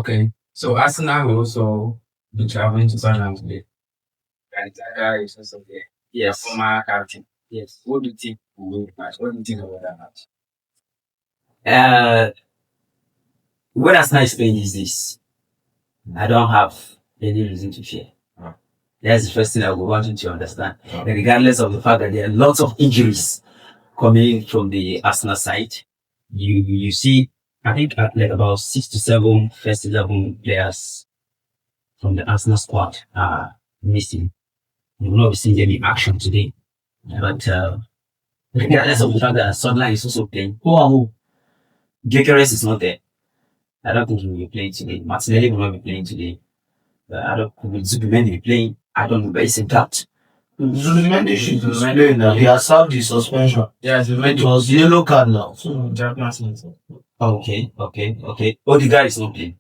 Okay. So Arsenal will also be traveling to Sunderland today. And Taka is also there. Yes. Former captain. Yes. What do you think will win the match? What do you think about that match? When Arsenal is playing is this, I don't have any reason to fear. That's the first thing I would want you to understand. Regardless of the fact that there are lots of injuries coming from the Arsenal side, you see, I think like about 6 to 7 first 11 players from the Arsenal squad are missing. You will not be seeing them in action today. But regardless of the fact that Sunderland is also playing, who? Gyökeres is not there. I don't think he will be playing today. Martinelli will not be playing today. I don't think Zubimendi will be playing. I don't know, but it's a doubt. Zubimendi should be playing now. He has served his suspension. Yeah, It was yellow card now. Okay. Oh, the guy is not playing.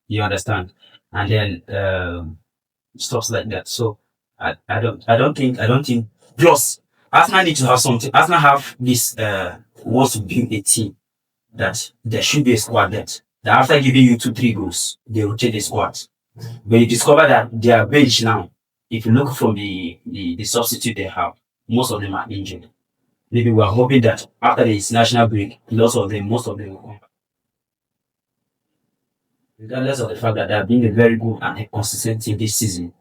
You understand? And then stuff like that. So I don't think. Plus, Arsenal need to have something. Arsenal have this wants to build a team that there should be a squad that after giving you 2-3 goals, they rotate the squad. But you discover that they are bench now. If you look from the substitute they have, most of them are injured. Maybe we are hoping that after this national break, most of them will come back. Regardless of the fact that they have been a very good and a consistent team this season,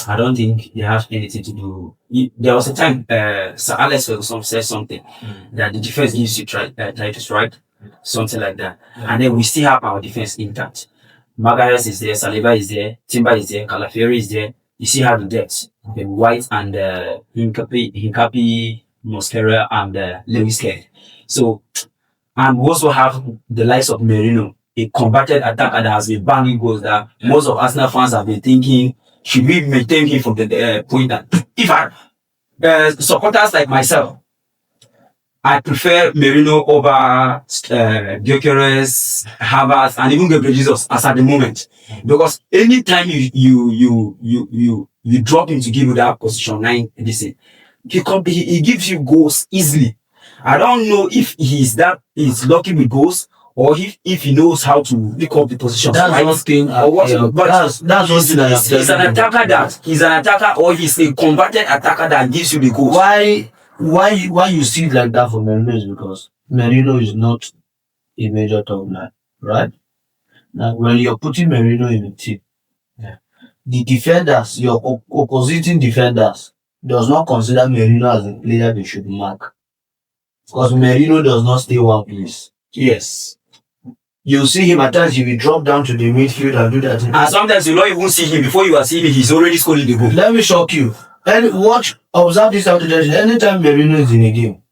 I don't think they have anything to do. There was a time Sir Alex Ferguson said something that the defense gives you try to strike, something like that, and then we still have our defense intact. Magalhaes is there, Saliba is there, Timber is there, Calafiori is there. You see how the depth, the White and Hincapi, Mosquera and Lewis Kelly. So, and we also have the likes of Merino, a converted attacker that has been banging goals that most of Arsenal fans have been thinking, should we maintain him from the point that if supporters like myself, I prefer Merino over Gyökeres, Havertz, and even Gabriel Jesus as at the moment. Because anytime you drop him to give you that position 9, he gives you goals easily. I don't know if he's lucky with goals or if he knows how to pick up the position. That's right? one thing. But that's one thing that he's an attacker or he's a converted attacker that gives you the goals. Why you see it like that for Merino is because Merino is not a major top line, right? Now, when you're putting Merino in a team, the defenders, your opposing defenders, does not consider Merino as a player they should mark. Because Merino does not stay one place. Yes. You see him at times, he will drop down to the midfield and do that. And sometimes you don't even see him before you are seeing him, he's already scoring the goal. Let me shock you. And observe this strategy. Anytime Merino is in a game,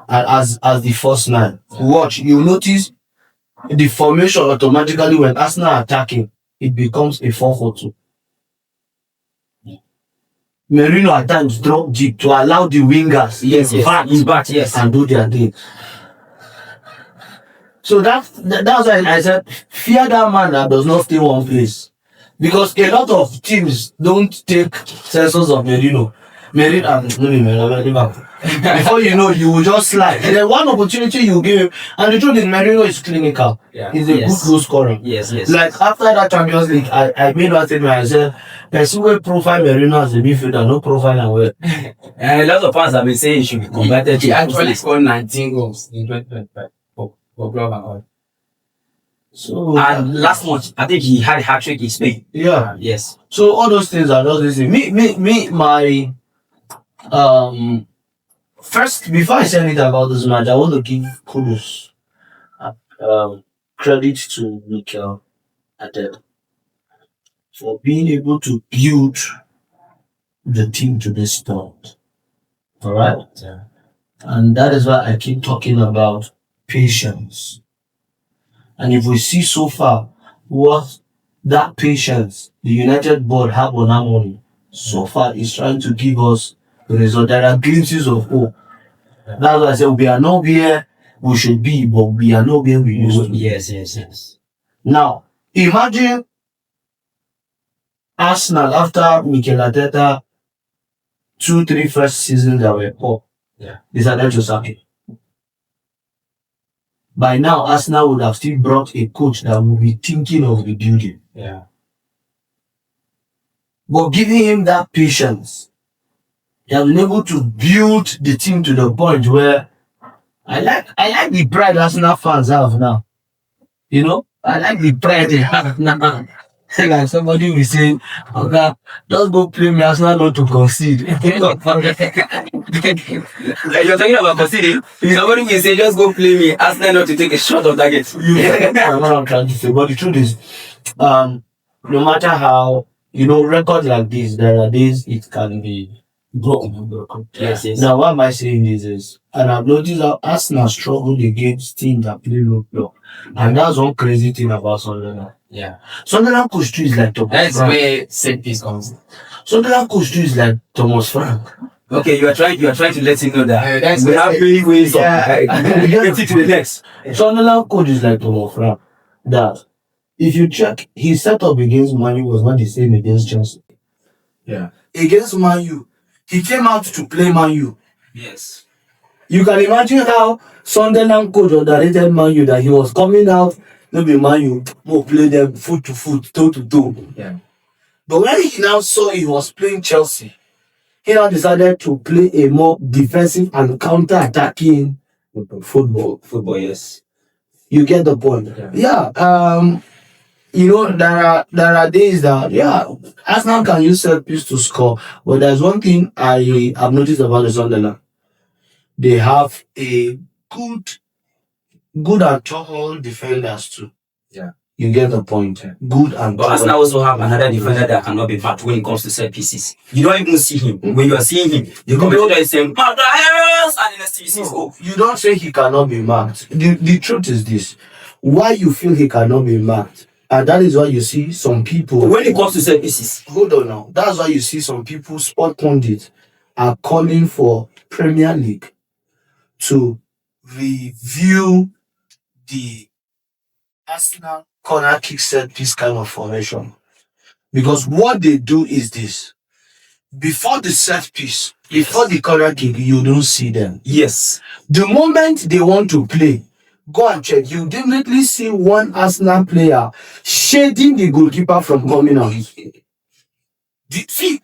and as the first 9, watch, you notice the formation automatically when Arsenal are attacking, it becomes a 4-4-2. Merino at times drop deep to allow the wingers yes, and do their thing. So that's why I said fear that man that does not stay one place. Because a lot of teams don't take sensors of Merino. Before you know, you will just slide. And then one opportunity you give, and the truth is Merino is clinical. Yeah. He's a good goal scorer. Yes. Like after that Champions League, I made one statement. I said, person will profile Merino as a midfielder, no profile and well. And a lot of fans have been saying he should be converted. He actually scored 19 goals in 2025 for club and all. So and last month, I think he had a hat-trick in Spain. Yeah. Yes. So all those things are just this thing. My first, before I say anything about this match, I want to give kudos, credit to Mikel Arteta for being able to build the team to this point. Alright? Yeah. And that is why I keep talking about patience. And if we see so far what that patience the United board have on Harmony so far is trying to give us the result. There are glimpses of hope. That's why I said we are not where we should be, but we are not where we used to be. Yes. Now, imagine Arsenal after Mikel Arteta 2-3 first seasons that were poor. Yeah. Decided to sack it. by now Arsenal would have still brought a coach that would be thinking of rebuilding. Yeah. But giving him that patience, he has been able to build the team to the point where I like the pride Arsenal fans have now. You know, I like the pride they have now. Like somebody will say, okay, just go play me Arsenal not to concede. You're talking about conceding. Somebody will say, just go play me. Arsenal not to take a shot of target. That's what I'm trying to say. But the truth is, no matter how, record like this, there are days it can be broken. Yes. Now, why am I saying this is, and I've noticed how Arsenal struggled against teams that play low block. And that's one crazy thing about Sunderland. Yeah. Sunderland coach 2 is like Thomas That's Frank. where set piece comes. Sunderland coach 2 is like Thomas Frank. Okay, you are trying to let him know that That's we have many ways of Yeah. getting to the next. Sunderland coach is like Thomas Frank. That if you check his setup against Man U was not the same against Chelsea. Yeah. Against Man U, he came out to play Man U. Yes. You can imagine how Sunderland coach underrated Man U, that he was coming out, maybe Man U will play them foot to foot, toe to toe. Yeah. But when he now saw he was playing Chelsea, he now decided to play a more defensive and counter-attacking football. Football, yes. You get the point. Yeah. There are days that Arsenal can use set piece to score, but there's one thing I have noticed about the Sunderland. They have a good and tall defenders too. Yeah. You get the point. Good and But tall. Arsenal also have another defender that cannot be backed when it comes to set pieces. You don't even see him. When you are seeing him, the commentator is saying, "Mark the hands," and the next thing you see is No, you don't say he cannot be marked. The truth is this. Why you feel he cannot be marked? And that is why you see some people. When it comes to set pieces, Hold on now. That's why you see some people, sport pundits, are calling for Premier League to review the Arsenal corner kick set piece kind of formation. Because what they do is this. Before the set piece, before the corner kick, you don't see them. yes. The moment they want to play, go and check. You definitely see one Arsenal player shading the goalkeeper from coming out. See,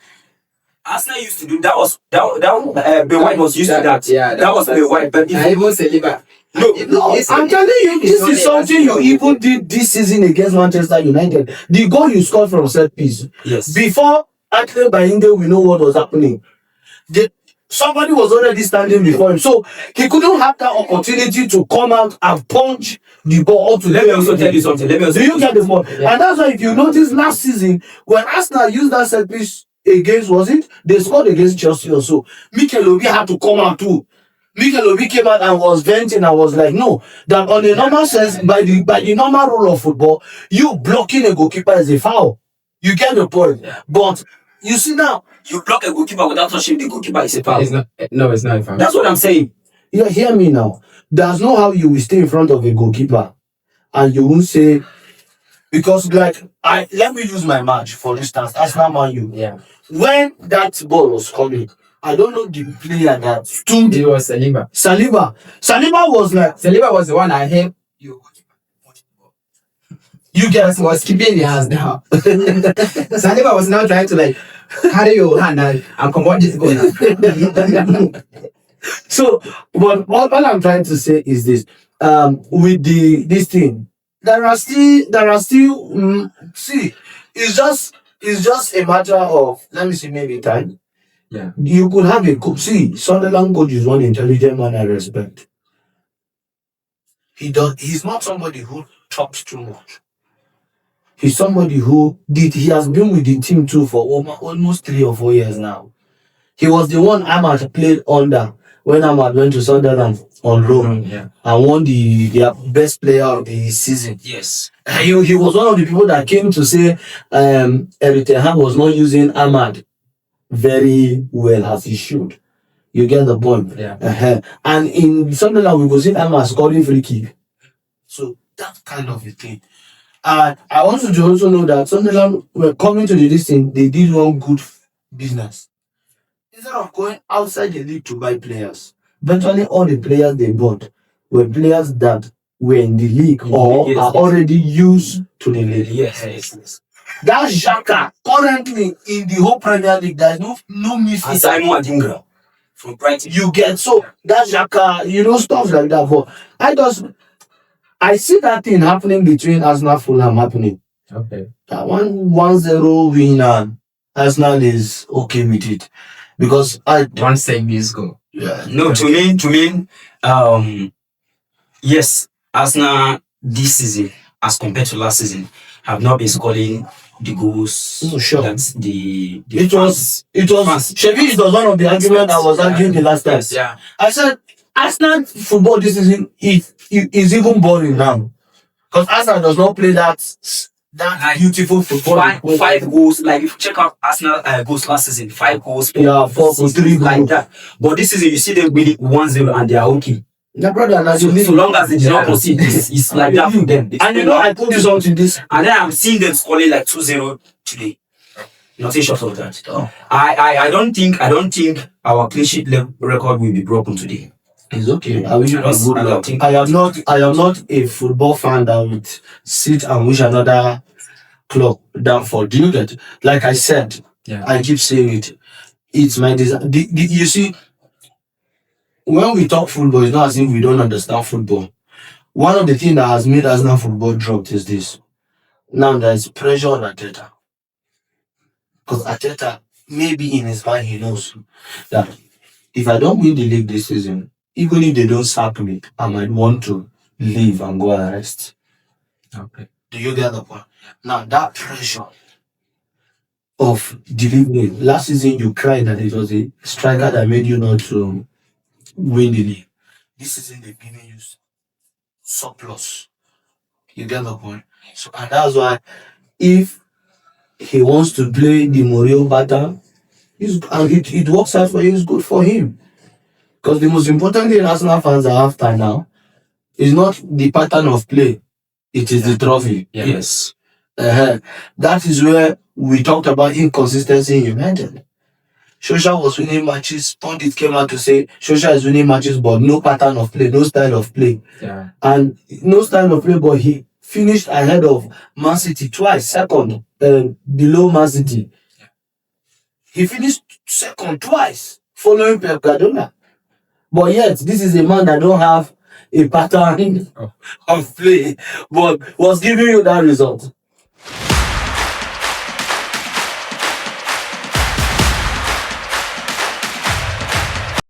Arsenal used to do that. Ben White was used to that. Yeah, that was Ben White. But I even Saliba. No, I'm telling you, this is something you even did this season against Manchester United. The goal you scored from set piece. yes, Before Anthony Bayinde, we know what was happening. Somebody was already standing before him. So he couldn't have that opportunity to come out and punch the ball out to let me also tell you something. Do you get the point? Yeah. And that's why if you notice last season, when Arsenal used that set piece against, they scored against Chelsea also. Mikel Obi had to come out too. Mikel Obi came out and was venting and was like, no, that on a normal sense, by the normal rule of football, you blocking a goalkeeper is a foul. You get the point. But you see now, you block a goalkeeper without touching the goalkeeper is a foul. It's not. No, it's not a foul. That's what I'm saying. you hear me now. There's no how you will stay in front of a goalkeeper and you won't say, because let me use my match for instance, Arsenal Man U. Yeah. When that ball was coming, I don't know the player that stood. It was Saliba. Saliba was like, Saliba was the one I hit. you get Was keeping the hands down. Saliba was now trying to carry your hand and convert this goal now. So, but all I'm trying to say is this: with this thing, there are still. See, it's just a matter of, let me see, maybe time. Yeah. You could have a coach. See, Sunderland coach is one intelligent man I respect. He's not somebody who talks too much. He's somebody he has been with the team too for almost 3 or 4 years now. He was the one Ahmad played under when Ahmad went to Sunderland on loan Yeah. and won their best player of the season. Yes. He was one of the people that came to say Eric Ten Hag was not using Ahmad very well as he should. You get the point. Yeah. And in Sunderland, we go see Ahmad scoring free kick. So that kind of a thing. And I want you to also know that Sunderland were coming to this thing, they did one good business. Instead of going outside the league to buy players, virtually all the players they bought were players that were in the league or Yes, are yes. already used to the league. Yes. That Xhaka, currently in the whole Premier League, there's no And midfielder. Simon Adingra from Brighton. You get so that Xhaka, stuff like that. But I see that thing happening between Arsenal Fulham happening. Okay. That 1-0 win and Arsenal is okay with it. Because One same is go. No, to me, yes, Arsenal this season, as compared to last season, have not been scoring the goals sure. that the It was fans- Shebi, it was one of the arguments I was arguing the last time. Yeah. I said Arsenal football this season is even boring now. Because Arsenal does not play that Like, beautiful football. Five goals, like if you check out Arsenal goals last season, 5 goals, 4 goals, 3 like goals. that. But this season, you see them winning 1-0 and they are okay. Yeah, brother, now So long as they do not concede, it's like that for them. And I told you something this. And then I'm seeing them scoring like 2-0 today. Nothing short of that. Oh. I don't think our clean sheet record will be broken today. It's okay. I wish you Yes, good I luck. think- I am not a football fan that would sit and wish another club down for. Do you get it? Like I said, Yeah. I keep saying it. It's my desire. You see, when we talk football, it's not as if we don't understand football. One of the things that has made Arsenal football dropped is this. Now there's pressure on Arteta. Because Arteta, maybe in his mind, he knows that if I don't win the league this season, even if they don't sack me, I might want to leave and go and rest. Okay. Do you get the point? Now that pressure of delivering. Last season you cried that it was a striker that made you not to win the league. This season they've given you surplus. You get the point? So and that's why if he wants to play the Mourinho pattern, and it works out for him, it's good for him. Because the most important thing Arsenal fans are after now is not the pattern of play, it is the trophy. Yeah. Yes. That is where we talked about inconsistency in United. Shosha was winning matches. Pundit came out to say Shosha is winning matches, but no pattern of play, no style of play. Yeah. And no style of play, but he finished ahead of Man City twice, second, below Man City. He finished second twice, following Pep Guardiola. But yet, this is a man that don't have a pattern of play, but was giving you that result.